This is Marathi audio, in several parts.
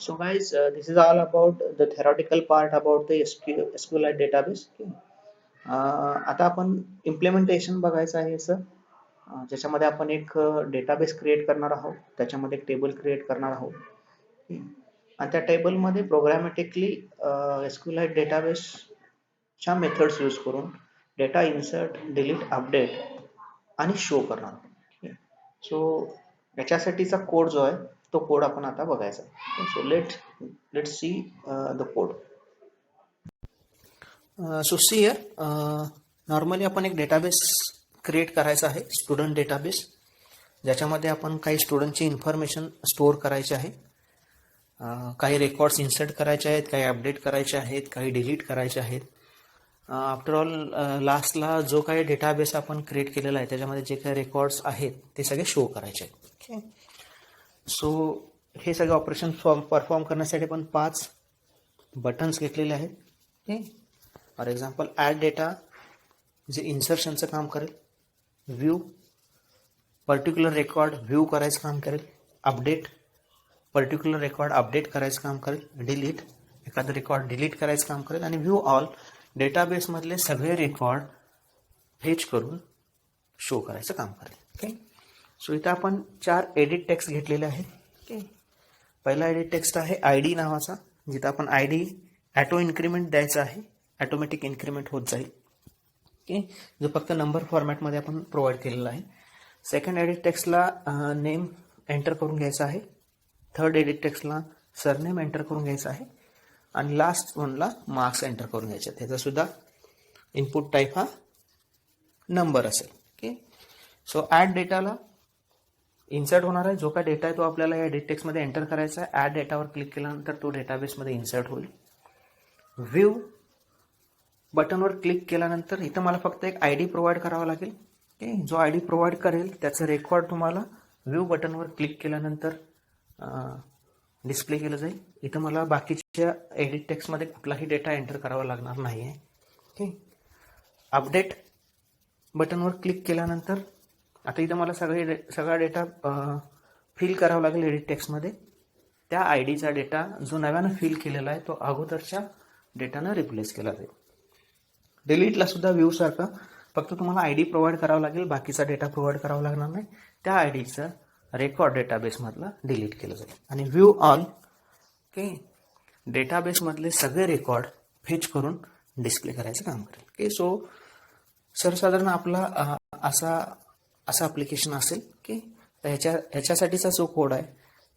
So guys, this is all about the theoretical part about the SQLite database. Okay. आता आपण इम्प्लिमेंटेशन बघायचं आहे सर, ज्याच्यामध्ये आपण एक डेटाबेस क्रिएट करणार आहोत, त्याच्यामध्ये एक टेबल क्रिएट करणार आहोत. Okay. आणि त्या टेबलमध्ये प्रोग्रामॅटिकली SQLite डेटाबेसच्या मेथड्स यूज करून डेटा इन्सर्ट, डिलीट, अपडेट आणि शो करणार. Okay. सो याच्यासाठीचा कोड जो आहे तो कोड आपण आता बघायचा. So let's see the code. So see here, normally आपण एक डेटाबेस क्रिएट करायचा आहे, स्टुडंट डेटाबेस, ज्याच्यामध्ये आपण काही स्टुडंटची इन्फॉर्मेशन स्टोअर करायची आहे, काही रेकॉर्ड्स इन्सर्ट करायचे आहेत, काही अपडेट करायचे आहेत, काही डिलीट करायचे आहेत. आफ्टर ऑल लास्टला जो काही डेटाबेस आपण क्रिएट केलेला आहे त्याच्यामध्ये जे काही रेकॉर्ड्स आहेत ते सगळे शो करायचे आहेत. ओके. सो हे सगळे ऑपरेशन परफॉर्म करण्यासाठी आपण 5 बटन्स घेतलेले आहेत. Okay. For example add data जे इन्सर्शनचं काम करेल, व्ह्यू पर्टिक्युलर रेकॉर्ड व्ह्यू करायचं काम करेल, अपडेट पर्टिक्युलर रेकॉर्ड अपडेट करायचं काम करेल, डिलीट एखादं रेकॉर्ड डिलीट करायचं काम करेल, आणि व्ह्यू ऑल डेटाबेसमधले सगळे रेकॉर्ड फेच करून शो करायचं काम करेल. ओके. सो इथं आपण 4 एडिट टेक्स्ट घेतलेले आहेत. ओके. पहिला एडिट टेक्स्ट आहे आय डी नावाचा, जिथं आपण आय डी ॲटो इन्क्रीमेंट द्यायचा आहे, ॲटोमॅटिक इन्क्रीमेंट होत जाईल. ओके. जो फक्त नंबर फॉर्मॅटमध्ये आपण प्रोव्हाइड केलेला आहे. सेकंड एडिट टेक्स्टला नेम एंटर करून घ्यायचा आहे. थर्ड एडिट टेक्स्टला सरनेम एंटर करून घ्यायचं आहे, आणि लास्ट वनला मार्क्स एंटर करून घ्यायचे. त्याचा सुद्धा इनपुट टाईप हा नंबर असेल. ओके. सो ॲड डेटाला इन्सर्ट होणार आहे, जो काय डेटा आहे तो आपल्याला या एडिट टेक्स्टमध्ये एंटर करायचा आहे. ॲड डेटावर क्लिक केल्यानंतर तो डेटाबेसमध्ये इन्सर्ट होईल. व्ह्यू बटनवर क्लिक केल्यानंतर इथं मला फक्त एक आय डी प्रोव्हाइड करावा लागेल. ओके. जो आय डी प्रोव्हाइड करेल त्याचं रेकॉर्ड तुम्हाला व्ह्यू बटनवर क्लिक केल्यानंतर डिस्प्ले केलं जाईल. इथं मला बाकीच्या एडिट टेक्स्टमध्ये कुठलाही डेटा एंटर करावा लागणार नाही आहे. ओके. अपडेट बटनवर क्लिक केल्यानंतर आता इथं मला सगळा डेटा फिल करावा लागेल एडिट टेक्स्टमध्ये. त्या आय डीचा डेटा जो नव्यानं फिल केलेला आहे तो अगोदरच्या डेटानं रिप्लेस केला जाईल. डिलीटला सुद्धा व्ह्यू सारखा फक्त तुम्हाला आय डी प्रोव्हाइड करावा लागेल, बाकीचा डेटा प्रोव्हाइड करावा लागणार नाही. त्या आय डीचं रेकॉर्ड डेटाबेसमधला डिलीट केलं जाईल. आणि व्ह्यू ऑल, ओके, डेटाबेसमधले सगळे रेकॉर्ड फेच करून डिस्प्ले करायचं काम करेल. ओके. सो सर्वसाधारण आपला असा ॲप्लिकेशन असेल. ओके. तर ह्याच्यासाठीचा जो कोड आहे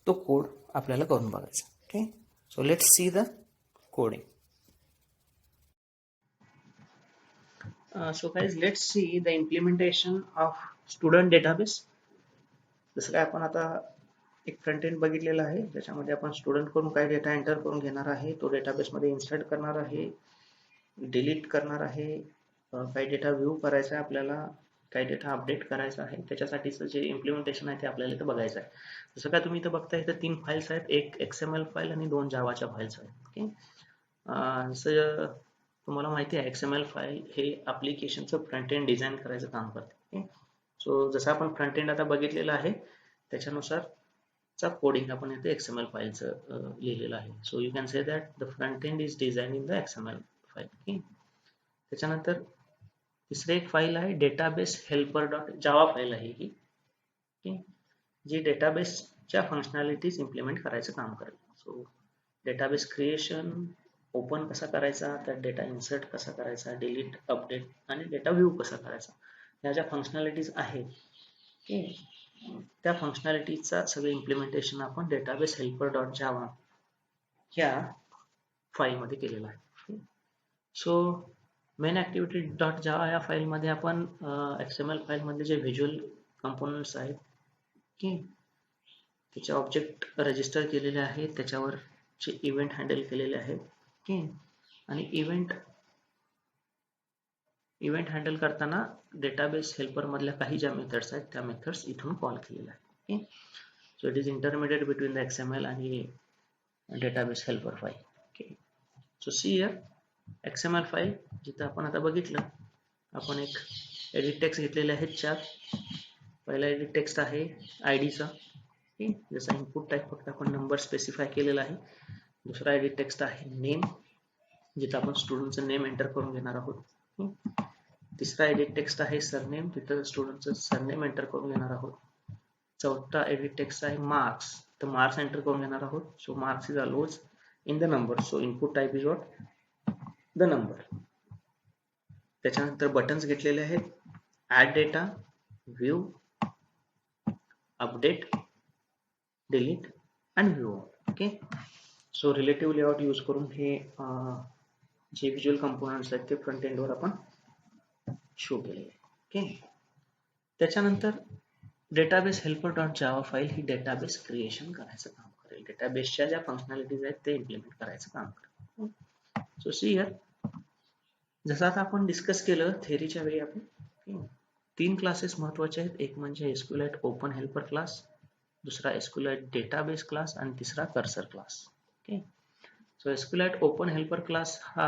तो कोड आपल्याला करून बघायचा. Okay. So let's see the coding. So guys, let's see the implementation of student database. जसं काय आपण आता एक फ्रंट एंड बघितलेला आहे, ज्याच्यामध्ये आपण स्टुडंट कडून काही डेटा एंटर करून घेणार आहे, तो डेटाबेसमध्ये इन्सर्ट करणार आहे, डिलीट करणार आहे, काही डेटा व्ह्यू करायचा आहे आपल्याला, काही डेटा अपडेट करायचा आहे. त्याच्यासाठीचं जे इम्प्लिमेंटेशन आहे ते आपल्याला इथं बघायचं आहे. जसं काय तुम्ही इथं बघताय, इथं 3 फाईल्स आहेत, एक XML फाईल आणि 2 जावाच्या फाईल्स आहेत. ओके. जसं तुम्हाला माहिती आहे XML फाईल हे ॲप्लिकेशनचं फ्रंट एंड डिझाईन करायचं काम करते. ओके. सो जसं आपण फ्रंट एंड आता बघितलेलं आहे त्याच्यानुसारचा कोडिंग आपण इथे XML फाईलचं लिहिलेलं आहे. So you can say that the front end is design in the XML file. Okay. त्याच्यानंतर तिसरे एक फाईल आहे database helper dot Java file आहे ही. ओके. जी डेटाबेसच्या फंक्शनॅलिटीज इम्प्लिमेंट करायचं काम करेल. सो डेटाबेस क्रिएशन, ओपन कसा करायचा, त्यात डेटा इन्सर्ट कसा करायचा, डिलीट, अपडेट आणि डेटा व्ह्यू कसा करायचा, ह्या ज्या फंक्शनॅलिटीज आहेत, ओके, त्या फंक्शनॅलिटीजचा सगळं इम्प्लिमेंटेशन आपण डेटाबेस हेल्पर डॉट जावा ह्या फाईलमध्ये केलेलं आहे. सो मेन ॲक्टिव्हिटी डॉट जावा या फाईलमध्ये आपण XML फाईलमधले जे व्हिज्युअल कंपोनंट्स आहेत, ओके, त्याचे ऑब्जेक्ट रजिस्टर केलेले आहेत, त्याच्यावरचे इव्हेंट हँडल केलेले आहेत. ओके. आणि इव्हेंट हँडल करताना डेटाबेस हेल्पर मधल्या काही ज्या मेथड्स आहेत त्या मेथड्स इथून कॉल केलेल्या आहेत. Okay. So it is intermediate between the XML आणि database helper file. Okay. So see here XML file जिथं आपण आता बघितलं, आपण एक एडिट टेक्स्ट घेतलेले आहेत 4. पहिला एडिट टेक्स्ट आहे आय डीचा. ओके. जसा इनपुट टाईप फक्त आपण नंबर स्पेसिफाय केलेला आहे. दुसरा एडिट टेक्स्ट आहे नेम, जिथं आपण स्टुडंटचं नेम एंटर करून घेणार आहोत. तिसरा एडिट टेक्स्ट आहे सरनेम, तिथं स्टुडंटचं सरनेम एंटर करून घेणार आहोत. चौथा एडिट टेक्स्ट आहे मार्क्स, तर मार्क्स एंटर करून घेणार आहोत. So marks is always in the number, so input type is what the number. त्याच्यानंतर बटन्स घेतलेले आहेत add data, view, update, delete आणि view. Okay. So relative layout use करून हे जे व्हिज्युअल कंपोनंट्स आहेत ते फ्रंट एंडवर आपण शो केले. ओके. त्याच्यानंतर database helper dot Java file ही डेटाबेस क्रिएशन करायचं काम करेल. डेटाबेसच्या ज्या फंक्शनॅलिटीज आहेत ते इम्प्लिमेंट करायचं काम करेल. सो सी हिअर, जसं आता आपण डिस्कस केलं थेरीच्या वेळी, आपण 3 क्लासेस महत्वाचे आहेत. एक म्हणजे एसक्यूएलाइट ओपन हेल्पर क्लास, दुसरा एसक्यूएलाइट डेटाबेस क्लास आणि तिसरा cursor class. Okay. So SQLite open helper class हा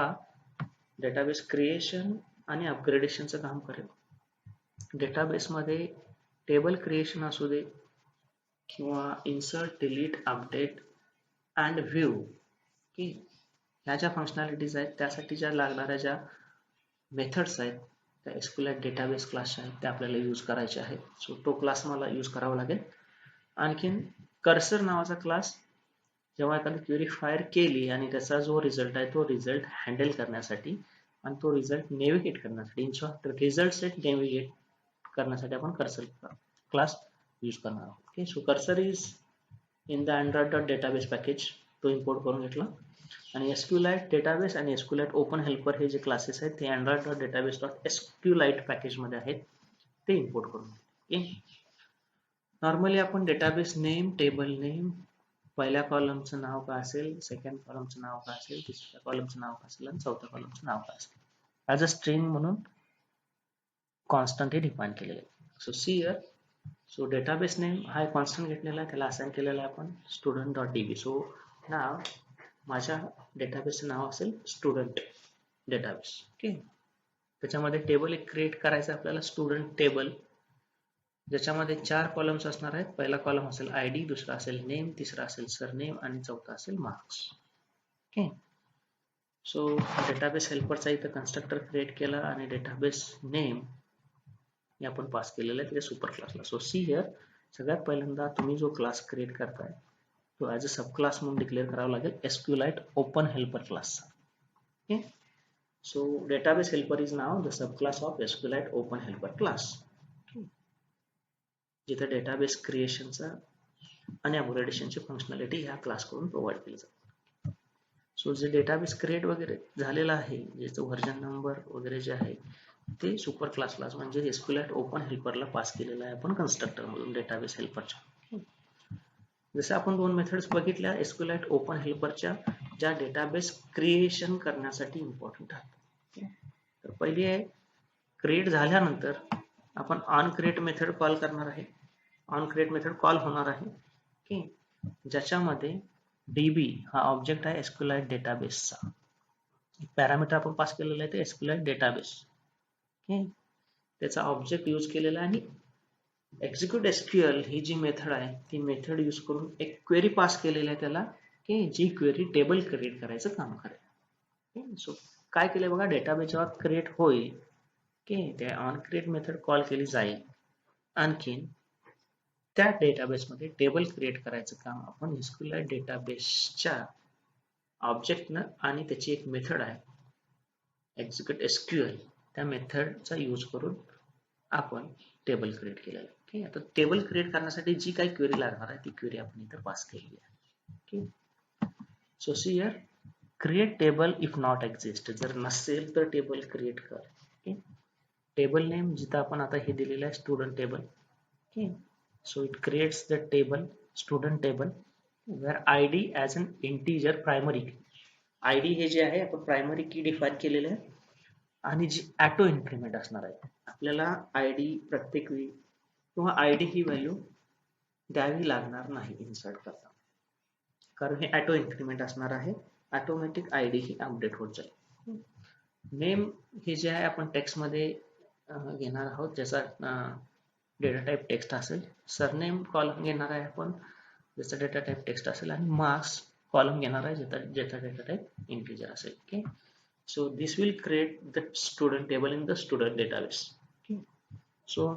डेटाबेस क्रिएशन आणि अपग्रेडेशनचं काम करेल. डेटाबेसमध्ये टेबल क्रिएशन असू दे किंवा insert, delete, update and view, की ह्या ज्या फंक्शनॅलिटीज आहेत त्यासाठी ज्या लागणाऱ्या ज्या मेथड्स आहेत त्या एसक्यूएलाइट डेटाबेस क्लासच्या आहेत त्या आपल्याला यूज करायचे आहेत. सो तो क्लास मला यूज करावा लागेल. आणखीन कर्सर नावाचा क्लास जेव्हा एखादी क्वेरी फायर केली आणि त्याचा जो रिझल्ट आहे तो रिझल्ट हँडल करण्यासाठी आणि तो रिझल्ट नेव्हिगेट करण्यासाठी, in short result set navigate करण्यासाठी आपण कर्सर क्लास यूज करणार आहोत. Okay. So cursor is in the Android dot database package, तो इम्पोर्ट करून घेतला. आणि एसक्यूएलाइट डेटाबेस आणि एसक्यूएलाइट ओपन हेल्पर हे जे क्लासेस आहेत ते अँड्रॉइड डॉट डेटाबेस डॉट एसक्यूएलाइट पॅकेजमध्ये आहेत, ते इम्पोर्ट करून. ओके. नॉर्मली आपण डेटाबेस नेम, टेबल नेम, पहिल्या कॉलमचं नाव काय असेल, सेकंड कॉलमचं नाव काय असेल, तिसऱ्या कॉलमचं नाव काय असेल आणि चौथ्या कॉलमचं नाव काय असेल ॲज अ स्ट्रिंग म्हणून कॉन्स्टंट हे डिफाईन केलेलं आहे. So see here, so database name हा कॉन्स्टंट घेतलेला आहे, त्याला असाइन केलेला आहे आपण स्टुडंट डॉट डीबी. सो नाव माझ्या डेटाबेसचं नाव असेल स्टुडंट डेटाबेस. ओके. त्याच्यामध्ये टेबल एक क्रिएट करायचं आपल्याला, स्टुडंट टेबल, ज्याच्यामध्ये 4 कॉलम्स असणार आहेत. पहिला कॉलम असेल आयडी, दुसरा असेल नेम, तिसरा असेल सरनेम आणि चौथा असेल मार्क्स. ओके. सो डेटाबेस हेल्परचा इथं कन्स्ट्रक्टर क्रिएट केला आणि डेटाबेस नेम हे आपण पास केलेलं आहे त्याच्या सुपर क्लासला. सो सी हिअर, सगळ्यात पहिल्यांदा तुम्ही जो क्लास क्रिएट करताय तो ॲज अ सब क्लास म्हणून डिक्लेअर करावा लागेल SQLite open helper class. Okay. So database helper is now the sub class of SQLite open helper class, जिथे डेटाबेस क्रिएशनचा आणि अपग्रेडेशनची फंक्शनॅलिटी ह्या क्लासकडून प्रोव्हाइड केली जाते. सो जे डेटाबेस क्रिएट वगैरे झालेलं आहे, ज्याचं व्हर्जन नंबर वगैरे जे आहे ते सुपर क्लासला म्हणजे एसक्यूएलाइट ओपन हेल्परला पास केलेलं आहे आपण कन्स्ट्रक्टर मधून डेटाबेस हेल्परच्या. जसं आपण 2 मेथड्स बघितल्या एसक्यूएलाइट ओपन हेल्परच्या, ज्या डेटाबेस क्रिएशन करण्यासाठी इम्पॉर्टंट आहेत. तर पहिली आहे क्रिएट झाल्यानंतर आपण ऑन क्रिएट मेथड कॉल करणार आहे. ऑन क्रिएट मेथड कॉल होणार आहे, ओके, ज्याच्यामध्ये डीबी हा ऑब्जेक्ट आहे एसक्यूएलाइट डेटाबेसचा. पॅरामीटर आपण पास केलेला आहे ते एसक्यूएलाइट डेटाबेस. ओके. त्याचा ऑब्जेक्ट यूज केलेला आहे आणि एक्झिक्यूट एसक्यूएल ही जी मेथड आहे ती मेथड यूज करून एक क्वेरी पास केलेली आहे त्याला, की जी क्वेरी टेबल क्रिएट करायचं काम करेल. सो काय केलंय बघा, डेटाबेस जेव्हा क्रिएट होईल की त्या ऑन क्रिएट मेथड कॉल केली जाईल. आणखीन त्या डेटाबेसमध्ये टेबल क्रिएट करायचं काम आपण एसक्यूएलाइट डेटाबेसच्या ऑब्जेक्टनं आणि त्याची एक मेथड आहे एक्झिक्यूट एसक्यूएल, त्या मेथडचा यूज करून आपण टेबल क्रिएट केलेलं आहे. ओके. आता टेबल क्रिएट करण्यासाठी जी काही क्वेरी लागणार आहे ती क्वेरी आपण इथं पास केलेली आहे. Okay. So see here, create table if not exist, जर नसेल तर टेबल क्रिएट कर. ओके. टेबल नेम जिथं आपण आता हे दिलेलं आहे student table. Okay. So it creates the table student table where ID as an integer primary key. ID हे जे आहे आपण प्रायमरी की डिफाईन केलेलं आहे आणि जी ऑटो इन्क्रीमेंट असणार आहे, आपल्याला आयडी प्रत्येक वेळी किंवा आयडी ही व्हॅल्यू द्यावी लागणार नाही इन्सर्ट करताना, कारण हे ऑटो इन्क्रीमेंट असणार आहे. ऑटोमॅटिक आयडी ही अपडेट होत जाईल. नेम हे जे आहे आपण टेक्स्टमध्ये घेणार आहोत, ज्याचा डेटा टाईप टेक्स्ट असेल. सरनेम कॉलम घेणार आहे आपण ज्याचा डेटा टाईप टेक्स्ट असेल आणि मार्क्स कॉलम घेणार आहे ज्याचा डेटा टाईप इंटिजर असेल. Okay, so this will create the student table in the student database. Okay, so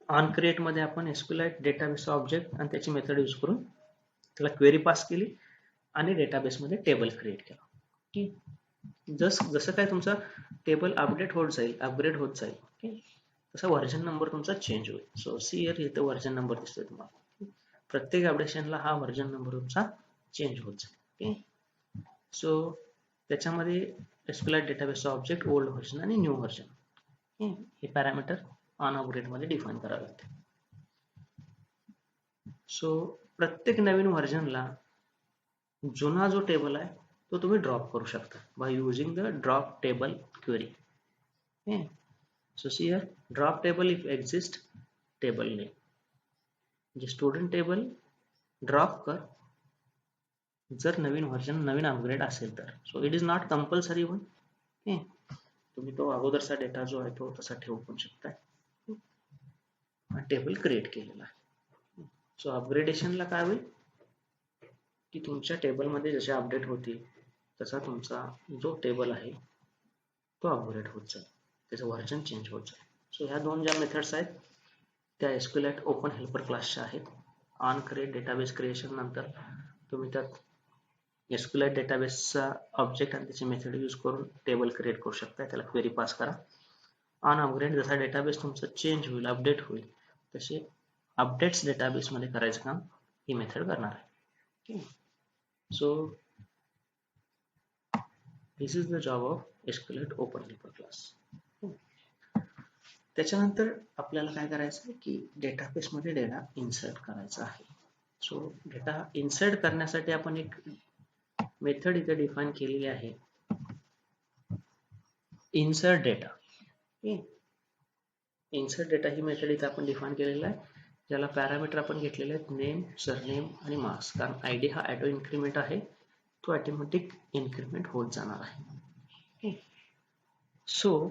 on create मध्ये आपण SQLite डेटाबेस ऑब्जेक्ट आणि त्याची मेथड यूज करून त्याला क्वेरी पास केली आणि डेटाबेसमध्ये टेबल क्रिएट केला. ओके, जसं काय तुमचा टेबल अपडेट होत जाईल, अपग्रेड होत जाईल, ओके, तसा व्हर्जन नंबर तुमचा चेंज होईल. सो सी हिअर इथे व्हर्जन नंबर दिसतोय तुम्हाला. प्रत्येक अपडेशनला हा व्हर्जन नंबर तुमचा चेंज होत जाईल. ओके, सो त्याच्यामध्ये SQLite डेटाबेसचा ऑब्जेक्ट ओल्ड व्हर्जन आणि न्यू व्हर्जन हे पॅरामीटर ऑन अपग्रेड मध्ये डिफाईन करावे लागते. सो प्रत्येक नवीन व्हर्जनला जुना जो टेबल आहे तो तुम्ही ड्रॉप करू शकता by using the drop table query. Okay, so see here drop table if exist table name, म्हणजे स्टुडंट टेबल ड्रॉप कर जर नवीन व्हर्जन नवीन अपग्रेड असेल तर. So it is not compulsory one. Okay, तुम्ही तो अगोदरचा डेटा जो आहे तो तसा ठेवू पण शकताय. टेबल क्रिएट केलेला आहे. सो अपग्रेडेशनला काय होईल की तुमच्या टेबलमध्ये जसे अपडेट होतील तसा तुमचा जो टेबल आहे तो अपग्रेड होत जाईल, त्याचं व्हर्जन चेंज होत जाईल. सो ह्या दोन ज्या मेथड्स आहेत त्या SQLite ओपन हेल्पर क्लासच्या आहेत. ऑन क्रिएट डेटाबेस क्रिएशन नंतर तुम्ही त्यात SQLite डेटाबेसचा ऑब्जेक्ट आणि त्याची मेथड यूज करून टेबल क्रिएट करू शकता, त्याला क्वेरी पास करा. ऑन अपग्रेड जसा डेटाबेस तुमचा चेंज होईल, अपडेट होईल, तसे अपडेट्स डेटाबेसमध्ये करायचं काम ही मेथड करणार आहे. So this is the job of SQLite open helper class. त्याच्यानंतर आपल्याला काय करायचं आहे की डेटाबेसमध्ये डेटा इन्सर्ट करायचा आहे. सो डेटा इन्सर्ट करण्यासाठी आपण एक मेथड इथे डिफाईन केलेली आहे, इन्सर्ट डेटा. इन्सर्ट डेटा ही मेथड इथे आपण डिफाईन केलेला आहे, ज्याला पॅरामीटर आपण घेतलेले आहेत नेम, सरनेम आणि मार्क्स. कारण आयडी हा ऑटो इन्क्रीमेंट आहे, तो ऑटोमॅटिक इन्क्रीमेंट होत जाणार आहे. सो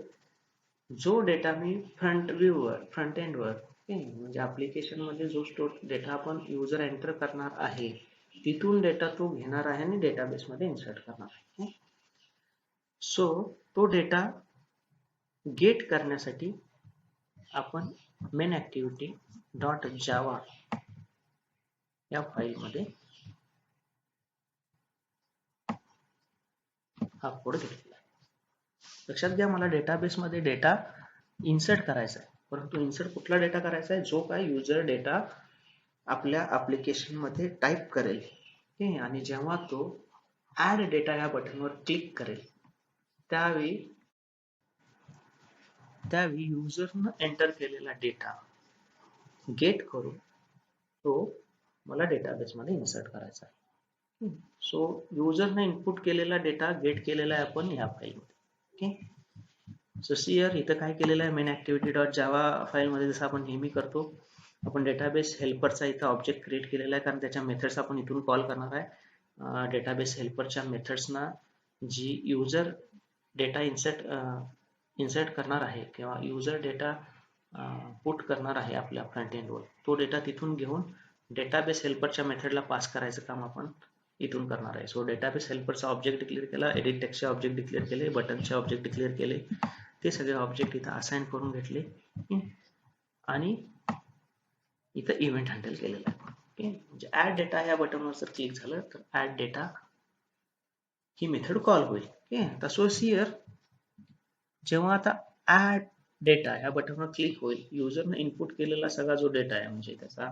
जो डेटा मी फ्रंट एंडवर म्हणजे ऍप्लिकेशन मध्ये जो डेटा आपण युजर एंटर करणार आहे तिथून डेटा तो घेणार आहे आणि डेटाबेस मध्ये इन्सर्ट करणार आहे. सो तो डेटा गेट करण्यासाठी आपण मेन ऍक्टिव्हिटी डॉट जावा या फाईल मध्ये हा कोड घेतला. लक्षात घ्या, मला डेटाबेस मध्ये डेटा इन्सर्ट करायचा आहे, परंतु इन्सर्ट कुठला डेटा करायचा आहे, जो काय युजर डेटा आपल्या ऍप्लिकेशन मध्ये टाईप करेल आणि जेव्हा तो ऍड डेटा या बटनवर क्लिक करेल त्यावेळी युजरनं एंटर केलेला डेटा गेट करून तो मला डेटाबेस मध्ये इन्सर्ट करायचा आहे. सो युजरने इनपुट केलेला डेटा गेट केलेला आहे आपण या फाईलमध्ये. ओके, सो सी हिअर इथं काय केलेलं आहे, मेन ऍक्टिव्हिटी डॉट जावा फाईलमध्ये जसं आपण नेहमी करतो आपण डेटाबेस हेल्परचा इथं ऑब्जेक्ट क्रिएट केलेला आहे, कारण त्याच्या मेथड्स आपण इथून कॉल करणार आहे. डेटाबेस हेल्परच्या मेथड्सना जी युजर डेटा इन्सर्ट करणार आहे किंवा युजर डेटा पुट करणार आहे आपल्या फ्रंट एंडवर, तो डेटा तिथून घेऊन डेटाबेस हेल्परच्या मेथडला पास करायचं काम आपण इथून करणार आहे. सो डेटाबेस हेल्परचा ऑब्जेक्ट डिक्लेअर केला, एडिट टेक्स्टचे ऑब्जेक्ट डिक्लेअर केले, बटनचे ऑब्जेक्ट डिक्लेअर केले, ते सगळे ऑब्जेक्ट इथं असाइन करून घेतले आणि इथं इव्हेंट हँडल केलेला आहे. ओके, म्हणजे ऍड डेटा या बटनवर जर क्लिक झालं तर ऍड डेटा ही मेथड कॉल होईल. ओके, आता सो हिअर जेव्हा आता ऍड डेटा या बटनवर क्लिक होईल, युजरने इनपुट केलेला सगळा जो डेटा आहे म्हणजे त्याचा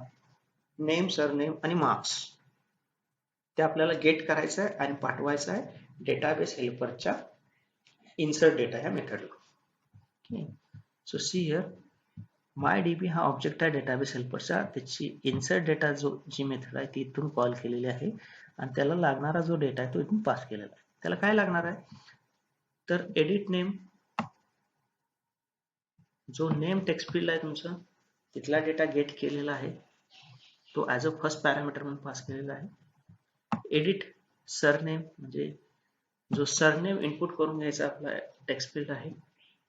नेम, सरनेम आणि मार्क्स ते आपल्याला गेट करायचं आहे आणि पाठवायचं आहे डेटाबेस हेल्परच्या इन्सर्ट डेटा या मेथडला. Okay, so see here MyDB हा ऑब्जेक्ट आहे डेटाबेस हेल्परचा, त्याची इन्सर्ट डेटा जी मेथड आहे ती इथून कॉल केलेली आहे आणि त्याला लागणारा जो डेटा आहे तो इथून पास केलेला आहे. त्याला काय लागणार आहे तर एडिट नेम, जो नेम टेक्स्ट फील्ड आहे तुमचा तिथला डेटा गेट केलेला आहे, तो ॲज अ फर्स्ट पॅरामीटर म्हणून पास केलेला आहे. एडिट सरनेम म्हणजे जो सरनेम इनपुट करून घ्यायचा आपला टेक्स्ट फील्ड आहे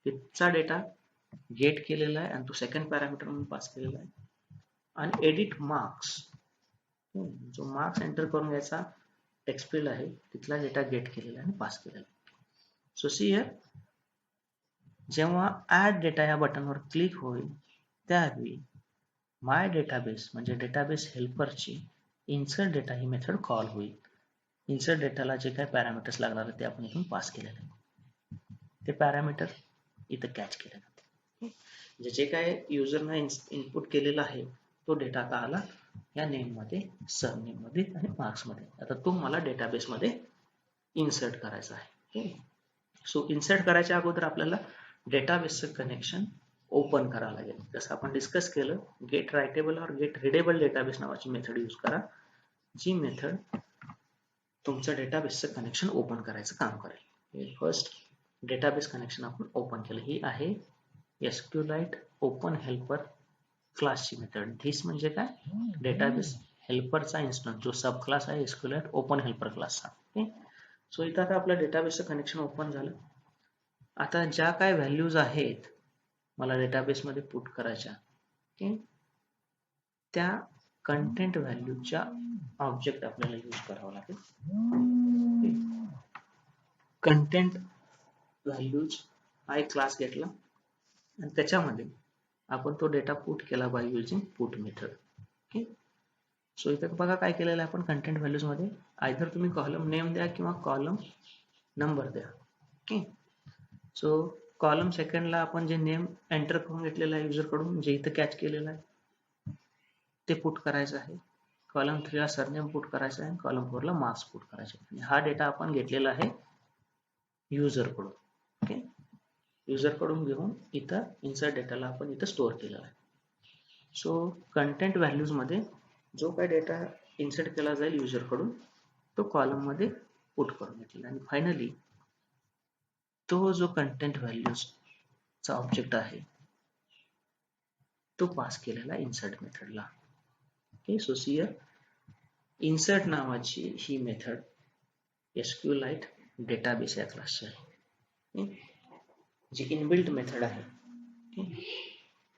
तिथचा डेटा गेट केलेला आहे आणि तो सेकंड पॅरामीटर म्हणून पास केलेला आहे. आणि एडिट मार्क्स जो मार्क्स एंटर करून घ्यायचा टेक्स्ट फील्ड आहे तिथला डेटा गेट केलेला आणि पास केलेला. सो सी हिअर, जेव्हा ऍड डेटा या बटनवर क्लिक होईल त्यावेळी माय डेटाबेस म्हणजे डेटाबेस हेल्परची इन्सर्ट डेटा ही मेथड कॉल होईल. इन्सर्ट डेटाला जे काही पॅरामीटर्स लागणार आहेत ते आपण इथून पास केलेले आहेत. ते पॅरामीटर इथं कॅच केले जाते. जे काय युजरने इनपुट केलेला आहे तो डेटा आता आला या नेममध्ये, सरनेममध्ये आणि मार्क्समध्ये. आता तो मला डेटाबेसमध्ये इन्सर्ट करायचा आहे. सो इन्सर्ट करायच्या अगोदर आपल्याला डेटाबेसचं कनेक्शन ओपन करावं लागेल. जसं आपण डिस्कस केलं, गेट रायटेबल और गेट रीडेबल डेटाबेस नावाची मेथड यूज करा, जी मेथड तुमचं डेटाबेसचं कनेक्शन ओपन करायचं काम करेल. फर्स्ट डेटाबेस कनेक्शन आपण ओपन केलं. ही आहे SQLite ओपन हेल्पर क्लासची मेथड. धिस म्हणजे काय, डेटाबेस हेल्परचा इन्स्टन्स जो सब क्लास आहे SQLite ओपन हेल्पर क्लासचा. ओके, सो इथं आता आपलं डेटाबेसचं कनेक्शन ओपन झालं. आता ज्या काय व्हॅल्यूज आहेत मला डेटाबेसमध्ये पुट करायच्या, ओके, त्या कंटेंट व्हॅल्यूच्या ऑब्जेक्ट आपल्याला यूज करावा लागेल. कंटेंट व्हॅल्यूज हा एक क्लास घेतला आणि त्याच्यामध्ये आपण तो डेटा पुट केला by using put method. Okay, so इथं बघा काय केलेलं आहे आपण कंटेंट व्हॅल्यूज मध्ये, आयदर तुम्ही कॉलम नेम द्या किंवा कॉलम नंबर द्या. ओके, सो कॉलम सेकंडला आपण जे नेम एंटर करून घेतलेलं आहे युजर कडून, जे इथं कॅच केलेलं आहे ते पुट करायचं आहे. कॉलम 3 ला सरनेम पुट करायचं आहे, कॉलम 4 ला मार्क्स पुट करायचे आहे. हा डेटा आपण घेतलेला आहे युजर कडून. ओके, युजर कडून घेऊन इथं इन्सर्ट डेटाला आपण इथं स्टोअर केलेला आहे. सो कंटेंट व्हॅल्यूज मध्ये जो काही डेटा इन्सर्ट केला जाईल युजर कडून तो कॉलम मध्ये पुट करून घेतलेला. आणि फायनली तो जो कंटेंट व्हॅल्यूज चा ऑब्जेक्ट आहे तो पास केलेला insert मेथडला. Okay, so here insert नावाची ही मेथड SQLite डेटाबेस या क्लासची आहे, जी इनबिल्ट मेथड आहे.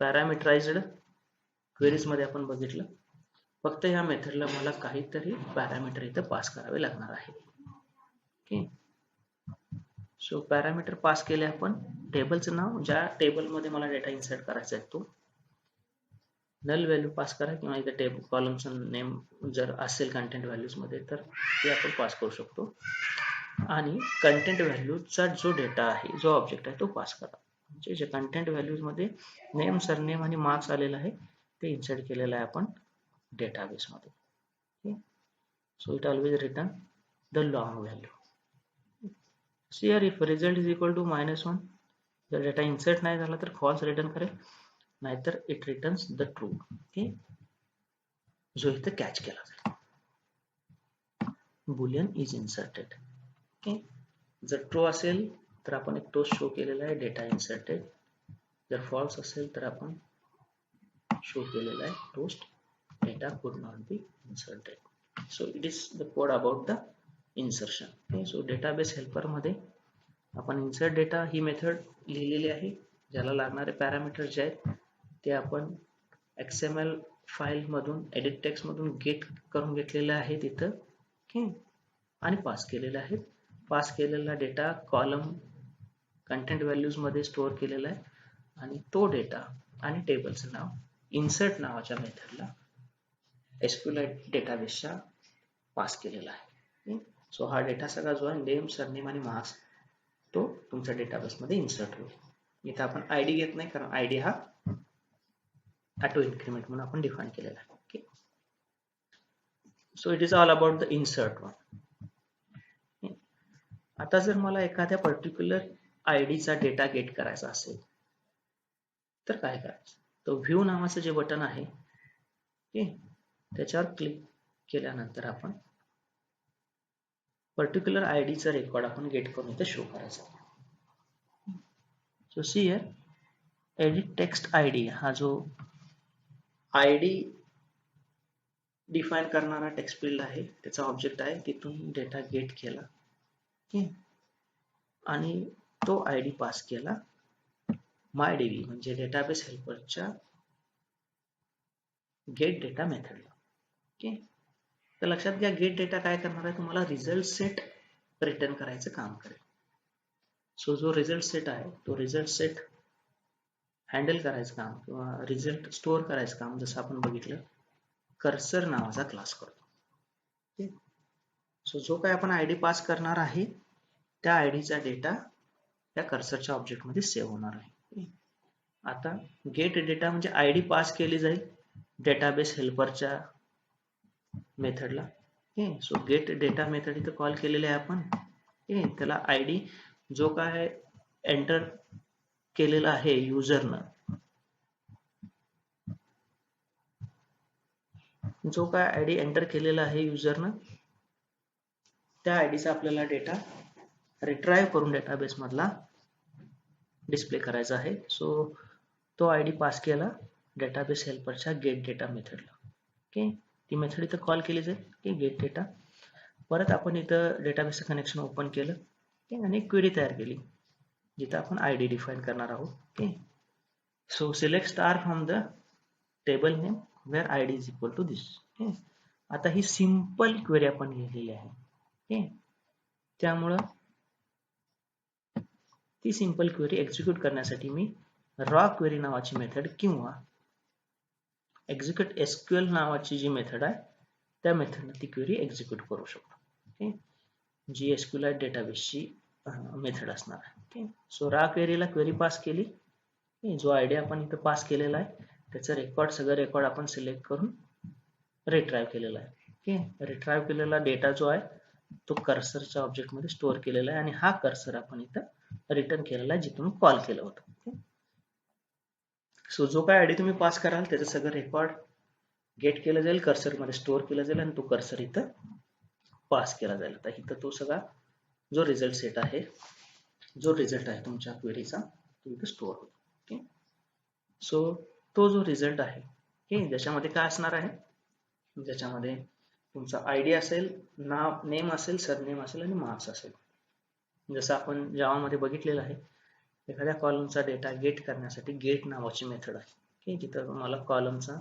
पॅरामीटराइज्ड क्वेरीज मध्ये आपण बघितलं, फक्त या मेथडला मला काहीतरी पॅरामीटर इथं पास करावे लागणार आहे. ओके, सो पॅरामीटर पास केले आपण. टेबलचं नाव, ज्या टेबलमध्ये मला डेटा इन्सर्ट करायचा आहे तो नल व्हॅल्यू पास करा, किंवा इथं टेबल कॉलमचं नेम जर असेल कंटेंट व्हॅल्यूज मध्ये तर ते आपण पास करू शकतो. आणि कंटेंट व्हॅल्यूजचा जो डेटा आहे, जो ऑब्जेक्ट आहे तो पास करा. म्हणजे जे कंटेंट व्हॅल्यूज मध्ये नेम, सरनेम आणि मार्क्स आलेला आहे ते इन्सर्ट केलेलं आहे आपण डेटाबेस मध्ये. So it always return the long value. See here if result is equal to -1, जर डेटा इन्सर्ट नाही झाला तर फॉल्स रिटर्न करेल, नाहीतर it returns the true. Okay, जो इथं कॅच केला जाईल. Boolean is inserted. ओके, जर ट्रू असेल तर आपण एक टोस्ट शो केलेला आहे डेटा इन्सर्टेड, जर फॉल्स असेल तर आपण शो केलेला आहे टोस्ट डेटा कुड not be inserted. So it is the code about the insertion. Okay, so database helper मध्ये आपण इन्सर्ट डेटा ही मेथड लिहिलेली आहे, ज्याला लागणारे पॅरामीटर जे आहेत ते आपण XML फाईल मधून, एडिट टेक्स्ट मधून गेट करून घेतलेले आहे तिथं. ओके, आणि पास केलेले आहेत. पास केलेला डेटा कॉलम कंटेंट व्हॅल्यूज मध्ये स्टोअर केलेला आहे आणि तो डेटा आणि टेबलचं नाव इन्सर्ट नावाच्या मेथडला SQLite डेटाबेसच्या पास केलेला आहे. सो हा डेटा सगळा जो आहे नेम, सरनेम आणि मार्क्स तो तुमच्या डेटाबेसमध्ये इन्सर्ट होईल. इथं आपण ID घेत नाही, कारण ID हा ऑटो इन्क्रीमेंट म्हणून आपण डिफाइन केलेला आहे. Okay, so it is all about the insert one. आता जर मला एखाद्या पर्टिक्युलर आयडीचा डेटा गेट करायचा असेल तर काय करायचं, तो व्ह्यू नावाचं जे बटन आहे ओके त्याच्यावर क्लिक केल्यानंतर आपण पर्टिक्युलर आयडीचा रेकॉर्ड आपण गेट करून इथे शो करायचा. So see here edit text ID हा जो आयडी डिफाइन करणारा टेक्स्ट फील्ड आहे त्याचा ऑब्जेक्ट आहे, तिथून डेटा गेट केला आणि तो आयडी पास केला MyDB म्हणजे डेटाबेस हेल्परच्या गेट डेटा मेथडला. ओके, तर लक्षात घ्या, गेट डेटा काय करणार आहे, तुम्हाला रिझल्ट सेट रिटर्न करायचं काम करेल. सो जो रिझल्ट सेट आहे तो रिझल्ट सेट हँडल करायचं काम किंवा रिझल्ट स्टोअर करायचं काम जसं आपण बघितलं कर्सर नावाचा क्लास करतो. सो जो काय आपण आयडी पास करणार आहे त्या आयडीचा डेटा त्या कर्सरच्या ऑब्जेक्टमध्ये सेव्ह होणार आहे. आता गेट डेटा म्हणजे आयडी पास केली जाईल database हेल्परच्या मेथडला. So gate data method इथं कॉल केलेले आहे आपण. त्याला आयडी जो काय एंटर केलेला आहे युजरनं, जो काय आयडी एंटर केलेला आहे युजरनं, त्या आयडीचा आपल्याला डेटा रिट्राईव्ह करून डेटाबेस मधला डिस्प्ले करायचा आहे. सो तो आयडी पास केला डेटाबेस हेल्परच्या गेट डेटा मेथडला. ती मेथड इथं कॉल केली जाईल गेट डेटा. परत आपण इथं डेटाबेसचं कनेक्शन ओपन केलं आणि क्वेरी तयार केली जिथं आपण आयडी डिफाईन करणार आहोत. So select star from the table name where ID is equal to this. आता ही सिंपल क्वेरी आपण लिहिलेली आहे. त्यामुळं ती सिंपल क्वेरी एक्झिक्यूट करण्यासाठी मी रॉ क्वेरी नावाची मेथड किंवा एक्झिक्यूट एसक्यूएल नावाची जी मेथड आहे त्या मेथडने ती क्वेरी एक्झिक्यूट करू शकतो. जी एसक्यूएल डेटाबेसची मेथड असणार आहे. सो रॉ क्वेरीला क्वेरी पास केली. जो आयडी आपण इथं पास केलेला आहे त्याचं सगळं रेकॉर्ड आपण सिलेक्ट करून रिट्राईव्ह केलेला आहे. रिट्राईव्ह केलेला डेटा जो आहे तो कर्सरच्या ऑब्जेक्टमध्ये स्टोअर केलेला आहे आणि हा कर्सर आपण इथं रिटर्न केलेला आहे जिथून कॉल केलं होतं. सो जो काय आयडी तुम्ही पास कराल त्याचं सगळं रेकॉर्ड गेट केलं जाईल, कर्सरमध्ये स्टोअर केलं जाईल आणि तो कर्सर इथं पास केला जाईल. आता इथं तो सगळा जो रिझल्ट सेट आहे, जो रिझल्ट आहे तुमच्या क्वेरीचा तो इथं स्टोअर होतो. सो तो जो रिझल्ट आहे ज्याच्यामध्ये काय असणार आहे, ज्याच्यामध्ये तुमचा आयडी असेल, नाव नेम असेल, सरनेम असेल आणि मार्क्स असेल. जसं आपण जावामध्ये बघितलेलं आहे, एखाद्या कॉलमचा डेटा गेट करण्यासाठी गेट नावाची मेथड आहे जिथं तुम्हाला कॉलमचा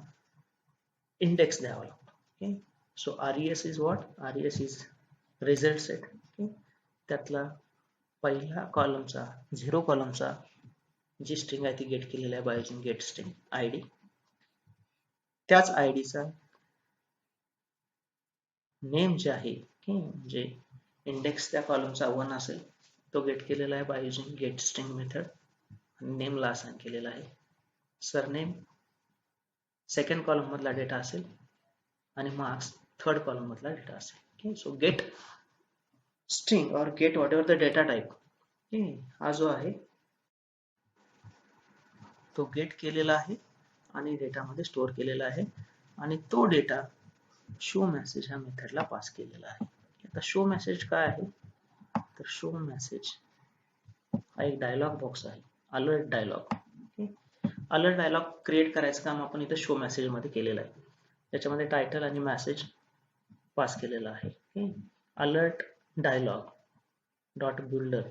इंडेक्स द्यावा लागतो. So RES is what, RES is result set. त्यातला पहिला कॉलमचा 0 कॉलमचा जी स्ट्रिंग आहे ती गेट केलेली आहे by using get string ID. त्याच आयडीचा नेम जे आहे म्हणजे इंडेक्स त्या कॉलमचा 1 असेल तो गेट केलेला आहे by using get string method आणि नेमला असाइन केलेला आहे. सरनेम सेकंड कॉलम मधला डेटा असेल आणि मार्क्स थर्ड कॉलम मधला डेटा असेल. सो गेट स्ट्रिंग और get whatever the data type हा जो आहे तो गेट केलेला आहे आणि डेटामध्ये स्टोअर केलेला आहे आणि तो डेटा शो मेसेज ह्या मेथडला पास केलेला आहे. आता शो मेसेज काय आहे, तर शो मेसेज हा एक डायलॉग बॉक्स आहे, alert dialog. Alert dialog create करायचं काम आपण इथं शो मेसेज मध्ये केलेलं आहे. त्याच्यामध्ये टायटल आणि मेसेज पास केलेला आहे. Alert dialog dot builder.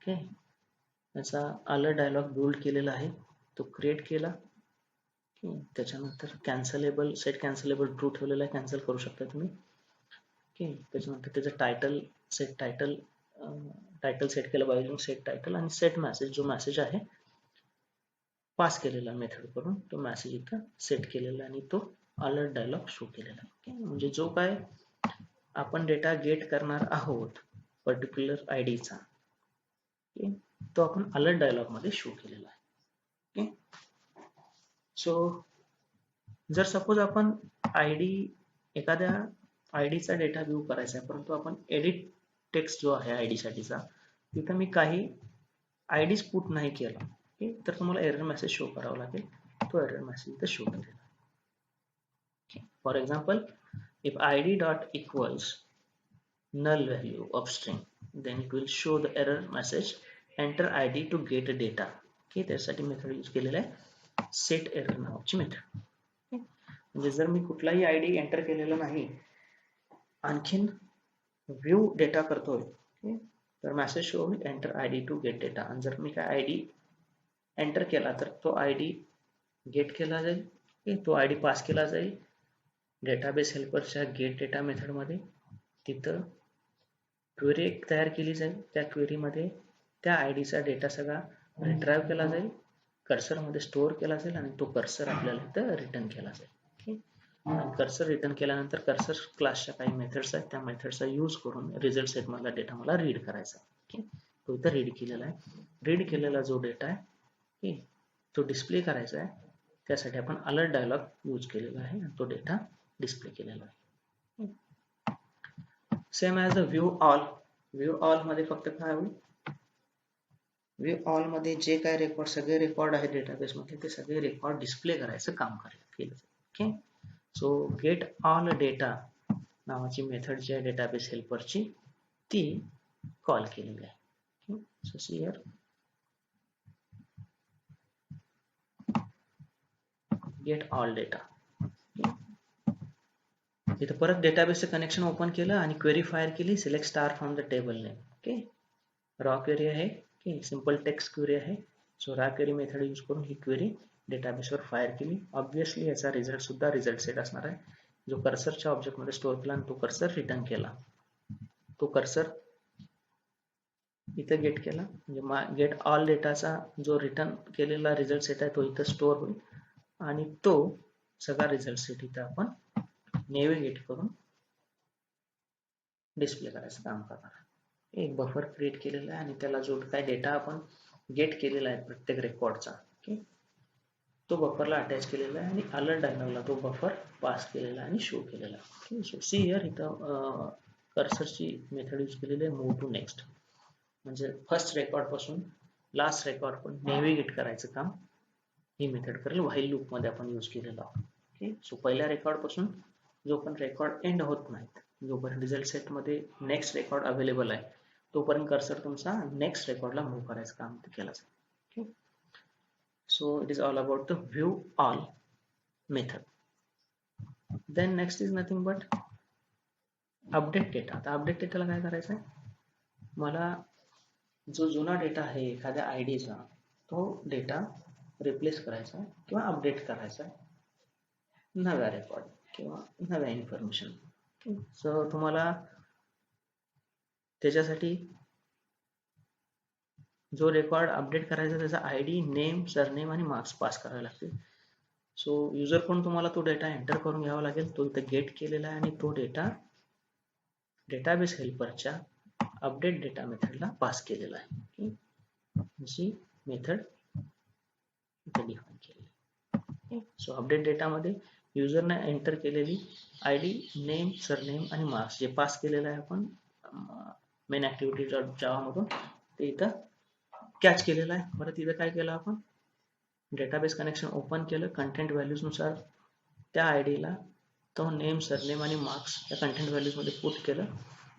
याचा अलर्ट डायलॉग बिल्ड केलेला आहे, तो क्रिएट केला. त्याच्यानंतर कॅन्सलेबल सेट कॅन्सलेबल ट्रू ठेवलेला आहे, कॅन्सल करू शकता तुम्ही. त्याच्यानंतर त्याचं टायटल सेट केलं बाय सेट टायटल आणि सेट मेसेज, जो मेसेज आहे पास केलेला मेथड करून तो मेसेज इथं सेट केलेला आणि तो अलर्ट डायलॉग शो केलेला आहे. म्हणजे जो काय आपण डेटा गेट करणार आहोत पर्टिक्युलर आयडीचा तो आपण अलर्ट डायलॉग मध्ये शो केलेला आहे. सो जर सपोज आपण एखाद्या आयडीचा डेटा व्ह्यू करायचा आहे परंतु आपण एडिट टेक्स्ट जो आहे आयडी साठीचा तिथं मी काही आयडीज पुट नाही केला तर तुम्हाला एरर मेसेज शो करावा लागेल. तो एरर मेसेज इथं शो केलेला. For example, if id dot equals null value of string then it will show the error message enter id to get data. त्यासाठी मेथड यूज केलेला आहे सेट एरर नावाची मेथड. म्हणजे जर मी कुठलाही आयडी एंटर केलेला नाही आणखीन व्ह्यू डेटा करतोय तर मेसेज शो होईल enter ID to get data. आणि जर मी काय आयडी एंटर केला तर तो आयडी गेट केला जाईल, तो आयडी पास केला जाईल डेटाबेस हेल्परच्या गेट डेटा मेथडमध्ये तिथं क्वेरी एक तयार केली जाईल. त्या क्वेरीमध्ये त्या आय डीचा डेटा सगळा रिट्राईव्ह केला जाईल, कर्सरमध्ये स्टोअर केला जाईल आणि तो कर्सर आपल्याला इथं रिटर्न केला जाईल. आणि कर्सर रिटर्न केल्यानंतर कर्सर क्लासच्या काही मेथड्स आहेत, त्या मेथडचा यूज करून रिझल्ट सेटमधला डेटा मला रीड करायचा आहे. तो इथं रीड केलेला आहे. रीड केलेला जो डेटा आहे तो डिस्प्ले करायचा आहे. त्यासाठी आपण अलर्ट डायलॉग यूज केलेला आहे आणि तो डेटा डिस्प्ले केलेला आहे. Same as a view all. View all मध्ये फक्त काय होईल, व्ह्यू ऑल मध्ये जे काय रेकॉर्ड, सगळे रेकॉर्ड आहेत डेटाबेस मध्ये, ते सगळे रेकॉर्ड डिस्प्ले करायचं काम केलं. Okay, so get all data नावाची मेथड जी आहे डेटाबेस हेल्परची, ती कॉल केलेली आहे. So see here get all data. इथं परत डेटाबेसचं कनेक्शन ओपन केलं आणि क्वेरी फायर केली, select star from the table name. Okay, raw query आहे की सिंपल टेक्स्ट क्वेरी आहे. So raw query method use करून ही क्वेरी डेटाबेसवर फायर केली. ऑब्विसली याचा रिझल्ट सुद्धा रिझल्ट सेट असणार आहे, जो कर्सरच्या ऑब्जेक्टमध्ये स्टोअर केला आणि तो कर्सर रिटर्न केला. तो कर्सर इथं गेट केला, म्हणजे गेट ऑल डेटाचा जो रिटर्न केलेला रिझल्ट सेट आहे तो इथं स्टोअर होईल आणि तो सगळा रिझल्ट सेट इथं आपण नेव्हिगेट करून डिस्प्ले करायचं काम करणार. एक बफर क्रिएट केलेला आहे आणि त्याला जो काही डेटा आपण गेट केलेला आहे प्रत्येक रेकॉर्डचा, तो बफरला अटॅच केलेला आहे आणि अलर्ट डायलॉगला तो बफर पास केलेला आणि शो केलेला आहे. सो सी हिअर इथं कर्सरची मेथड यूज केलेली आहे मूव्ह टू नेक्स्ट, म्हणजे फर्स्ट रेकॉर्ड पासून लास्ट रेकॉर्ड पण नेव्हिगेट करायचं काम ही मेथड करेल. व्हाईल लूप मध्ये आपण यूज केलेला आहोत. ओके, सो पहिल्या रेकॉर्ड पासून जो पण रेकॉर्ड एंड होत नाहीत, जोपर्यंत रिझल्ट सेट मध्ये नेक्स्ट रेकॉर्ड अवेलेबल आहे, तोपर्यंत कर्सर तुमचा नेक्स्ट रेकॉर्डला मूव्ह करायचं काम केलं जाईल. Okay, so it is all about the view all method. Then next is nothing but update data. आता अपडेट डेटाला काय करायचं आहे, मला जो जुना डेटा आहे एखाद्या आय डीचा, तो डेटा रिप्लेस करायचा किंवा अपडेट करायचा नव्या रेकॉर्ड किंवा नव्या इन्फॉर्मेशन. सो तुम्हाला त्याच्यासाठी जो रेकॉर्ड अपडेट करायचा त्याचा आय डी, नेम, सरनेम आणि मार्क्स पास करावे लागतील. सो युजर कोण तुम्हाला तो डेटा एंटर करून घ्यावा लागेल, तो इथं गेट केलेला आहे आणि तो data database हेल्परच्या update data मेथडला pass केलेला आहे. जी मेथड इथे डिफाइन केली. सो अपडेट डेटामध्ये युजरने एंटर केलेली आय डी, नेम, सरनेम आणि मार्क्स जे पास केलेलं आहे आपण मेन ऍक्टिव्हिटी जावामधून, ते इथं कॅच केलेलं आहे. बरं, तिथं काय केलं आपण, डेटाबेस कनेक्शन ओपन केलं, कंटेंट व्हॅल्यूज नुसार त्या आय डीला तो नेम, सरनेम आणि मार्क्स या कंटेंट व्हॅल्यूज मध्ये पुट केलं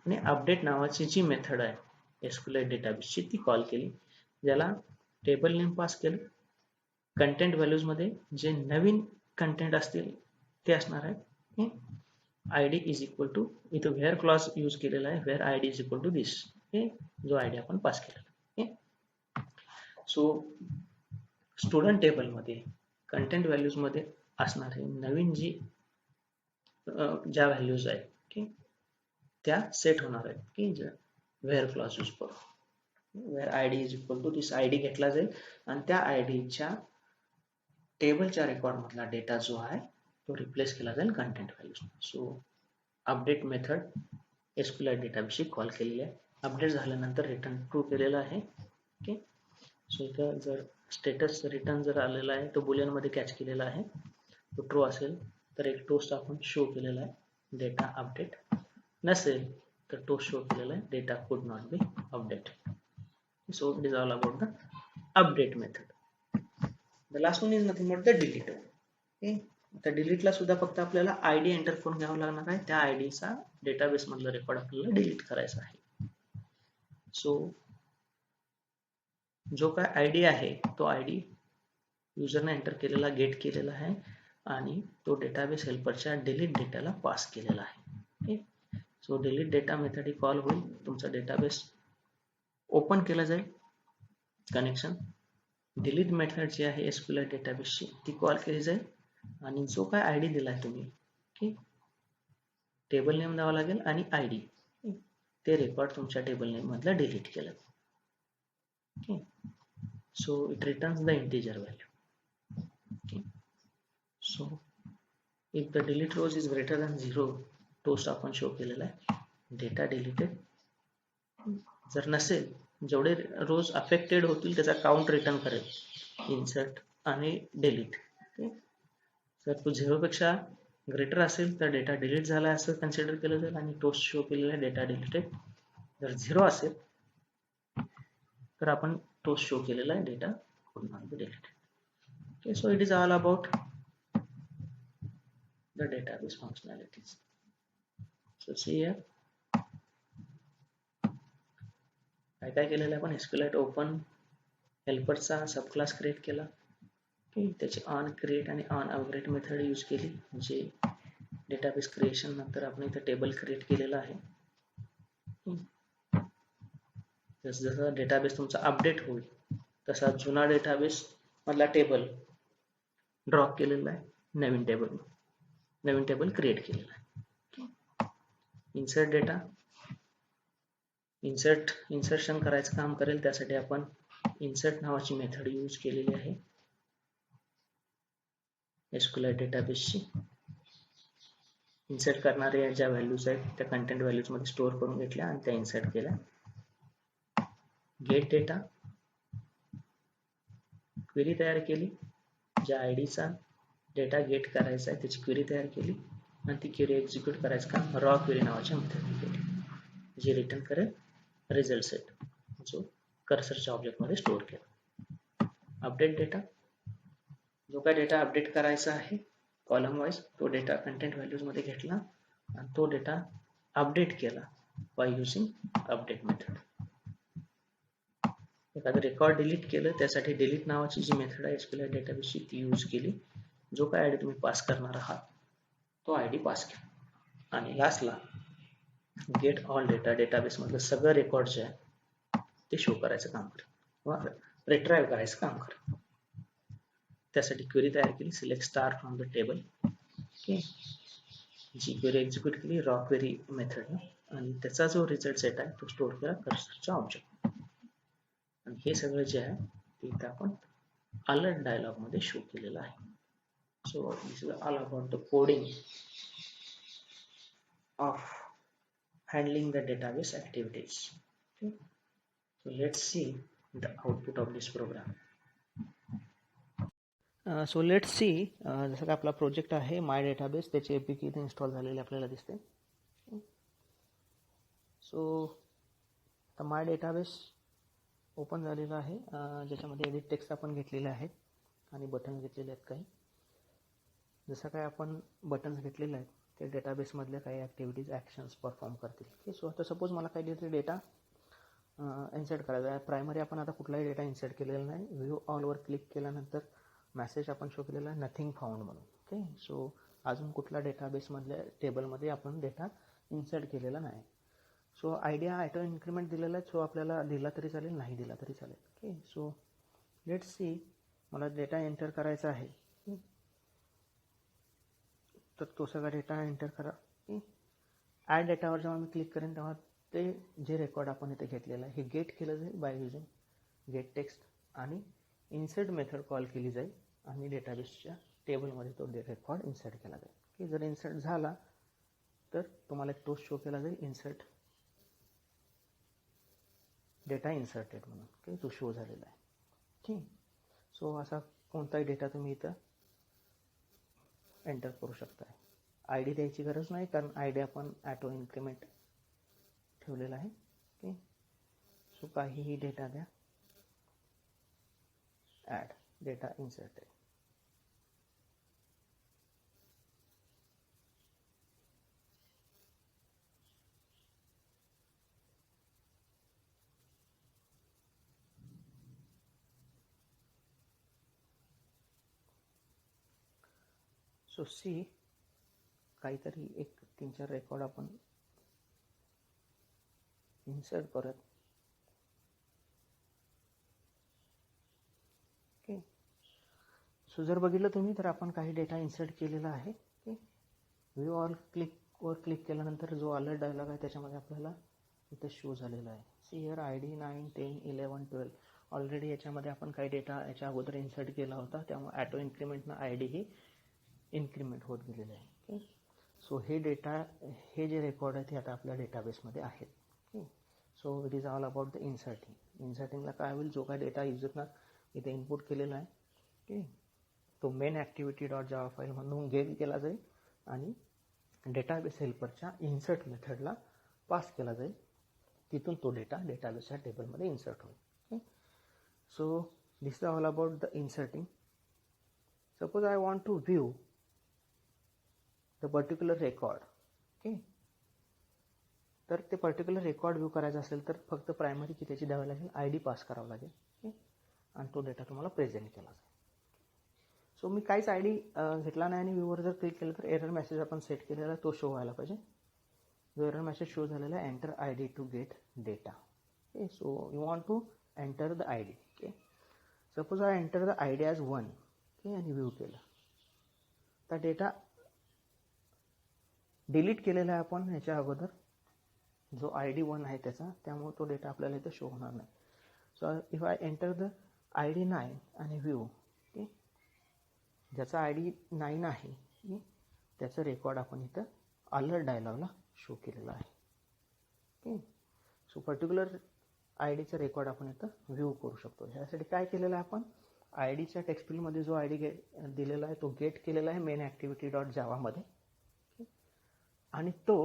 आणि अपडेट नावाची जी मेथड आहे एसक्यूएल डेटाबेसची, ती कॉल केली, ज्याला टेबल नेम पास केलं, कंटेंट व्हॅल्यूज मध्ये जे नवीन कंटेंट असतील ते असणार आहे. I D is equal to, इथं व्हेअर क्लॉज यूज केलेला आहे, where I D is equal to this, जो आय डी आपण पास केलेला. सो स्टुडंट टेबल मध्ये कंटेंट व्हॅल्यूज मध्ये असणारे नवीन जी ज्या व्हॅल्यूज आहेत त्या सेट होणार आहेत की व्हेअर क्लॉज यूज करून. Where I D is equal to this I D घेतला जाईल आणि त्या आय डीच्या टेबलच्या रेकॉर्ड मधला डेटा जो आहे तो रिप्लेस केला जाईल content values. So update method SQL डेटाबेसची कॉल केलेली आहे. अपडेट झाल्यानंतर रिटर्न ट्रू केलेला आहे. ओके, सो इथं जर स्टेटस रिटर्न जर आलेला आहे तो बुलियन मध्ये कॅच केलेला आहे, तो ट्रू असेल तर एक टोस्ट आपण शो केलेला आहे, डेटा अपडेट. नसेल तर टोस्ट शो केलेला आहे, डेटा कुड not be update. So it is all about the update method. The last one is nothing but the delete. Okay, आता डिलीटला सुद्धा फक्त आपल्याला आय डी एंटर करून घ्यावं लागणार आहे, त्या आय डीचा डेटाबेस मधला रेकॉर्ड आपल्याला डिलीट करायचा आहे. सो जो काय आय डी आहे तो आय डी युजरने एंटर केलेला, गेट केलेला आहे आणि तो डेटाबेस हेल्परच्या डिलीट डेटाला पास केलेला आहे. Okay, so delete data method ही कॉल होईल, तुमचा डेटाबेस ओपन केला जाईल, कनेक्शन डिलीट मेथड जी आहे एसक्यूएल डेटाबेसची ती कॉल केली जाईल आणि जो काय आय डी दिलाय तुम्ही, ओके, टेबल नेम द्यावा लागेल आणि आय डी, ते रेकॉर्ड तुमच्या टेबल नेममधलं डिलीट केलं. Okay, so it returns the integer value. Okay, so if the delete rows is greater than 0, toast आपण शो केलेला आहे. Data deleted. जर नसेल, जेवढे रोज अफेक्टेड होतील त्याचा काउंट रिटर्न करेल, इन्सर्ट आणि डिलीट. ओके, जर तो 0 पेक्षा ग्रेटर असेल तर डेटा डिलीट झाला असं कन्सिडर केलं जाईल आणि टोस्ट शो केलेला डेटा डिलीटेड. जर 0 असेल तर आपण टोस्ट शो केलेला data could not be deleted. Okay, so it is all about the database functionalities. So see here, काय केलेलं आपण SQLite ओपन हेल्परचा सब क्लास क्रिएट केला. त्याची ऑन क्रिएट आणि ऑन अपग्रेड मेथड यूज केली, जे डेटाबेस क्रिएशन नंतर आपण इथे टेबल क्रिएट केलेला आहे. जसं डेटाबेस तुमचा अपडेट होईल तसा जुना डेटाबेस मधला टेबल ड्रॉप केलेला आहे, नवीन टेबल क्रिएट केलेला आहे. इन्सर्ट डेटा, इन्सर्शन करायचं काम करेल, त्यासाठी आपण इन्सर्ट नावाची मेथड यूज केलेली आहे SQLite डेटाबेसची. इन्सर्ट करणारे ज्या व्हॅल्यूज आहेत त्या कंटेंट व्हॅल्यूज मध्ये स्टोअर करून घेतल्या आणि त्या इन्सर्ट केल्या. गेट डेटा, क्वेरी तयार केली, ज्या आयडीचा डेटा गेट करायचा आहे त्याची क्वेरी तयार केली आणि ती क्वेरी एक्झिक्यूट करायचं काम रॉ क्वेरी नावाच्या मेथडने केली, जी रिटर्न करेल रिझल्ट सेट, जो कर्सरच्या ऑब्जेक्टमध्ये स्टोअर केला. अपडेट डेटा, जो काय डेटा अपडेट करायचा आहे कॉलम वाईज, तो डेटा कंटेंट व्हॅल्यूज मध्ये घेतला आणि तो डेटा अपडेट केला बाय युजिंग अपडेट मेथड. एखादं रेकॉर्ड डिलीट केलं त्यासाठी डिलीट नावाची जी मेथड आहे SQLite डेटाबेसची ती यूज केली. जो काय आयडी तुम्ही पास करणार आहात तो आयडी पास केला आणि लास्टला गेट ऑल डेटा, डेटाबेस मधलं सगळं रेकॉर्ड जे आहे ते शो करायचं काम करेल किंवा रिट्राइव्ह करायचं काम करेल. त्यासाठी क्वेरी तयार केली, select star from the table. Okay, जी क्वेरी एक्झिक्यूट केली रॉ क्वेरी मेथडने आणि त्याचा जो रिझल्ट सेट आहे तो स्टोअर केला कर्सरच्या ऑब्जेक्ट. आणि हे सगळं जे आहे ते इथे आपण अलर्ट डायलॉग मध्ये शो केलेलं आहे. So this is all about the coding of handling the database activities. Okay, so let's see the output of this program. So let's see, जसं का आपला प्रोजेक्ट आहे माय डेटाबेस, त्याची APK इथे इन्स्टॉल झालेली आपल्याला दिसते. सो आता माय डेटाबेस ओपन झालेला आहे, ज्याच्यामध्ये एडिट टेक्स्ट आपण घेतलेले आहेत आणि बटन घेतलेले आहेत काही. जसं काय आपण बटन्स घेतलेले आहेत ते डेटाबेसमधल्या काही ॲक्टिव्हिटीज ॲक्शन्स परफॉर्म करतील. ओके, सो आता सपोज मला काहीतरी डेटा इन्सर्ट करायचा आहे. प्रायमरी आपण आता कुठलाही डेटा इन्सर्ट केलेला नाही. व्ह्यू ऑलवर क्लिक केल्यानंतर मेसेज आपण शो केलेला आहे नथिंग फाउंड म्हणून. ओके, सो अजून कुठला डेटाबेसमधल्या टेबलमध्ये आपण डेटा इन्सर्ट केलेला नाही. सो आयडिया ॲटो इन्क्रीमेंट दिलेला आहे, सो आपल्याला दिला तरी चालेल, नाही दिला तरी चालेल. ओके, सो लेट्स सी, मला डेटा एंटर करायचा आहे तर तो सगळा डेटा एंटर करा. ॲड डेटावर जेव्हा मी क्लिक करेन तेव्हा ते जे रेकॉर्ड आपण इथे घेतलेलं आहे हे गेट केलं जाईल बाय युजिंग गेट टेक्स्ट आणि इन्सर्ट मेथड कॉल केली जाईल आणि डेटाबेसच्या टेबलमध्ये तो रेकॉर्ड इन्सर्ट केला जाईल. की जर इन्सर्ट झाला तर तुम्हाला एक टोस्ट शो केला जाईल इन्सर्ट डेटा इन्सर्टेड म्हणून. ओके, तो शो झालेला आहे. ठीक, सो असा कोणताही डेटा तुम्ही इथं एंटर करू शकता. आय डी द्यायची गरज नाही कारण आय डी आपण ॲटो इन्क्रीमेंट ठेवलेला आहे. ओके, सो काहीही डेटा द्या, add data inserted. So see, काहीतरी एक 3-4 रेकॉर्ड आपण इन्सर्ट करत. ओके, सो जर बघितलं तुम्ही तर आपण काही डेटा इन्सर्ट केलेला आहे. ओके, व्ह्यू ऑल क्लिक वर क्लिक केल्यानंतर जो अलर्ट डायलॉग आहे त्याच्यामध्ये आपल्याला इथे शो झालेला आहे. See here ID 9, 10, 11, 12. ऑलरेडी याच्यामध्ये आपण काही डेटा याच्या अगोदर इन्सर्ट केला होता, त्यामुळे ॲटो इन्क्रीमेंटनं ID ही इन्क्रीमेंट होत गेलेलं आहे. ओके, सो हे जे रेकॉर्ड आहे ते आता आपल्या डेटाबेसमध्ये आहेत. Okay, so it is all about the इन्सर्टिंगला काय होईल, जो काय डेटा युजरनं इथे इनपुट केलेला आहे ओके, तो मेन ॲक्टिव्हिटी डॉट जावा फाईलमधून गेट केला जाईल आणि डेटाबेस हेल्परच्या इन्सर्ट मेथडला पास केला जाईल. तिथून तो डेटा डेटाबेसच्या टेबलमध्ये इन्सर्ट होईल. Okay, so this is all about the inserting. Suppose I want to view the particular record. Okay, तर ते पर्टिक्युलर रेकॉर्ड व्ह्यू करायचं असेल तर फक्त प्रायमरी की त्याची द्यावी लागेल, ID पास करावं लागेल. ओके, आणि तो डेटा तुम्हाला प्रेझेंट केला जाईल. सो मी काहीच ID घेतला नाही आणि व्ह्यूवर जर क्लिक केलं तर एरर मेसेज आपण सेट केलेला तो शो व्हायला पाहिजे. जो एरर मेसेज शो झालेला आहे, enter ID to get data. Okay, so you want to enter the ID. Okay, suppose I enter the ID as 1. Okay, आणि व्ह्यू केलं तर डेटा डिलीट केलेला आहे आपण ह्याच्या अगोदर, जो ID 1 आहे त्याचा, त्यामुळे तो डेटा आपल्याला इथं शो होणार नाही. So if I enter the ID 9 आणि व्ह्यू, ओके, ज्याचा ID 9 आहे त्याचं रेकॉर्ड आपण इथं अलर्ट डायलॉगला शो केलेला आहे. ओके, सो पर्टिक्युलर IDचं रेकॉर्ड आपण इथं व्ह्यू करू शकतो. ह्यासाठी काय केलेलं आहे आपण, IDच्या टेक्स्ट फील्डमध्ये जो ID दिलेला आहे तो गेट केलेला आहे मेन ॲक्टिव्हिटी डॉट जावामध्ये आणि तो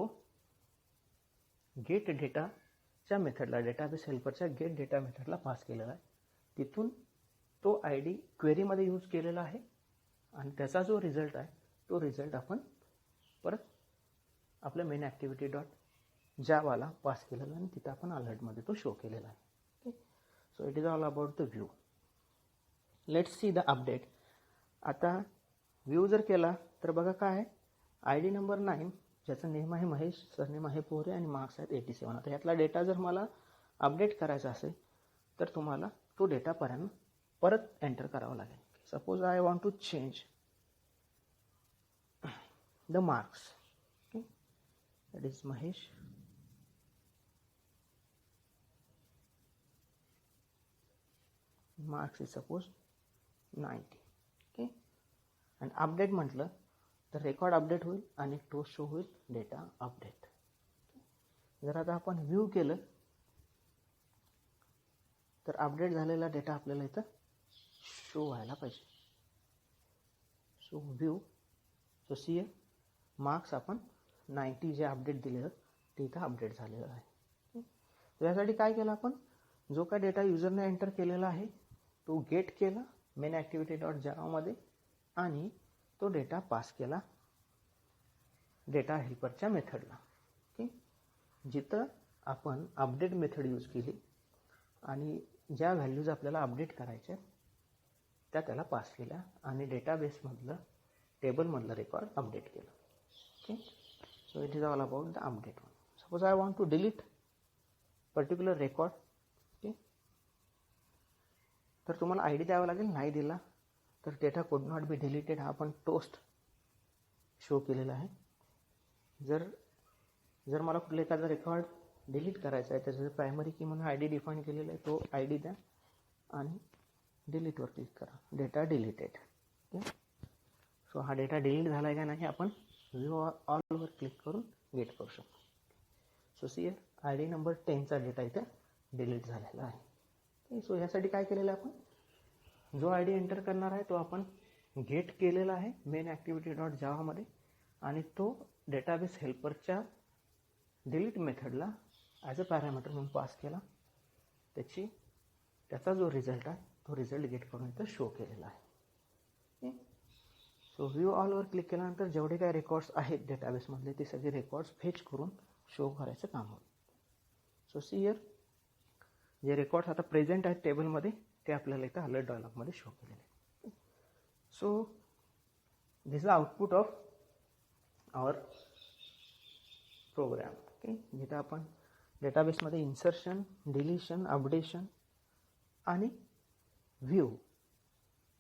गेट डेटाच्या मेथडला, डेटाबेस हेल्परच्या गेट डेटा मेथडला पास केलेला आहे. तिथून तो ID क्वेरीमध्ये यूज केलेला आहे आणि त्याचा जो रिझल्ट आहे तो रिझल्ट आपण परत आपल्या मेन ॲक्टिव्हिटी डॉट जावाला पास केलेला आणि तिथं आपण अलर्टमध्ये तो शो केलेला आहे. Okay, so it is all about the view. Let's see the update. आता व्ह्यू जर केला तर बघा काय आहे, ID नंबर 9 ज्याचं नेम आहे महेश, सरनेम आहे पोरे आणि मार्क्स आहेत 87. आता ह्यातला डेटा जर मला अपडेट करायचा असेल तर तुम्हाला तो डेटा परत एंटर करावा लागेल. Suppose I want to change the marks. Okay, that is Mahesh, marks is suppose 90. Okay, आणि अपडेट म्हटलं तर रेकॉर्ड अपडेट होईल आणि तो शो होईल डेटा अपडेट. जर आता आपण व्ह्यू केलं तर अपडेट झालेला डेटा आपल्याला इथं शो व्हायला पाहिजे. So view, so see marks आपण 90 जे अपडेट दिलेलं ते इथं अपडेट झालेलं आहे. यासाठी काय केलं आपण, जो काय डेटा युजरने एंटर केलेला आहे तो गेट केला मेन ॲक्टिव्हिटी डॉट जावामध्ये आणि तो डेटा पास केला डेटा हेल्परच्या मेथडला. ओके, जिथं आपण अपडेट मेथड यूज केली आणि ज्या व्हॅल्यूज आपल्याला अपडेट करायच्या त्या त्याला पास केल्या आणि डेटाबेसमधलं टेबलमधलं रेकॉर्ड अपडेट केलं. Okay, so it is all about the update one. Suppose I want to delete particular record. Okay, तर तुम्हाला ID द्यावा लागेल. नाही दिला तर डेटा कुड नॉट बी डिलीटेड हा आपण टोस्ट शो केलेला आहे. जर मला कुठला एखादा रेकॉर्ड डिलीट करायचा आहे त्याचं प्रायमरी की म्हणून ID डिफाईन केलेला आहे, तो ID द्या आणि डिलीटवर क्लिक करा, डेटा डिलीटेड. ओके, सो हा डेटा डिलीट झाला आहे का नाही आपण व्ह्यू ऑलवर क्लिक करून गेट करू शकतो. सो सी ID नंबर 10चा डेटा इथं डिलीट झालेला आहे. ओके, सो ह्यासाठी काय केलेलं आहे आपण, जो ID एंटर करणार आहे तो आपण गेट केलेला आहे मेन ॲक्टिव्हिटी डॉट जावामध्ये आणि तो डेटाबेस हेल्परच्या डिलीट मेथडला ॲज अ पॅरामीटर म्हणून पास केला. त्याचा जो रिझल्ट आहे तो रिझल्ट गेट करून इथं शो केलेला आहे. ओके, सो व्ह्यू ऑलवर क्लिक केल्यानंतर जेवढे काही रेकॉर्ड्स आहेत डेटाबेसमधले ते सगळे रेकॉर्ड्स फेच करून शो करायचं काम होईल. सो सी हिअर जे रेकॉर्ड्स आता प्रेझेंट आहेत टेबलमध्ये ते आपल्याला इथं अलर्ट डायलॉगमध्ये शो केलेले आहेत. So this is output of our program. Okay, जिथं आपण डेटाबेसमध्ये इन्सर्शन, डिलिशन, अपडेशन आणि व्ह्यू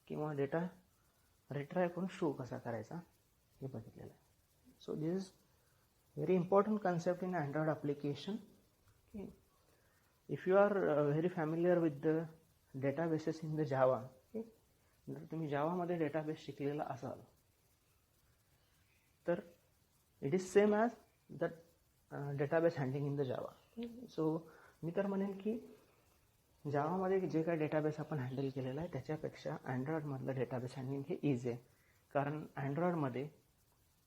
किंवा डेटा रिट्राय करून शो कसा करायचा हे बघितलेलं आहे. So this is very important concept in Android application. Okay. If you are very familiar with the databases in the Java, okay, जर तुम्ही जावामध्ये डेटाबेस शिकलेला असाल तर it is same as the database handling in the Java. So मी तर म्हणेन की जावामध्ये जे काही डेटाबेस आपण हँडल केलेला आहे त्याच्यापेक्षा अँड्रॉइडमधलं डेटाबेस हँडलिंग हे इझी आहे. कारण अँड्रॉइडमध्ये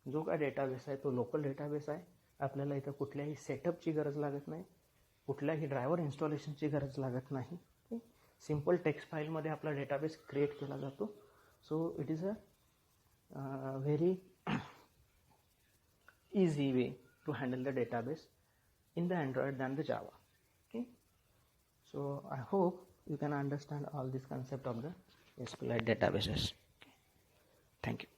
जो काय डेटाबेस आहे तो लोकल डेटाबेस आहे. आपल्याला इथं कुठल्याही सेटअपची गरज लागत नाही, कुठल्याही ड्रायव्हर इन्स्टॉलेशनची गरज लागत नाही. सिम्पल टेक्स्ट फाईलमध्ये आपला डेटाबेस क्रिएट केला जातो. So it is a very easy way to handle the database in the Android than the Java. Okay, so I hope you can understand all this concept of the SQLite databases. Okay. Thank you.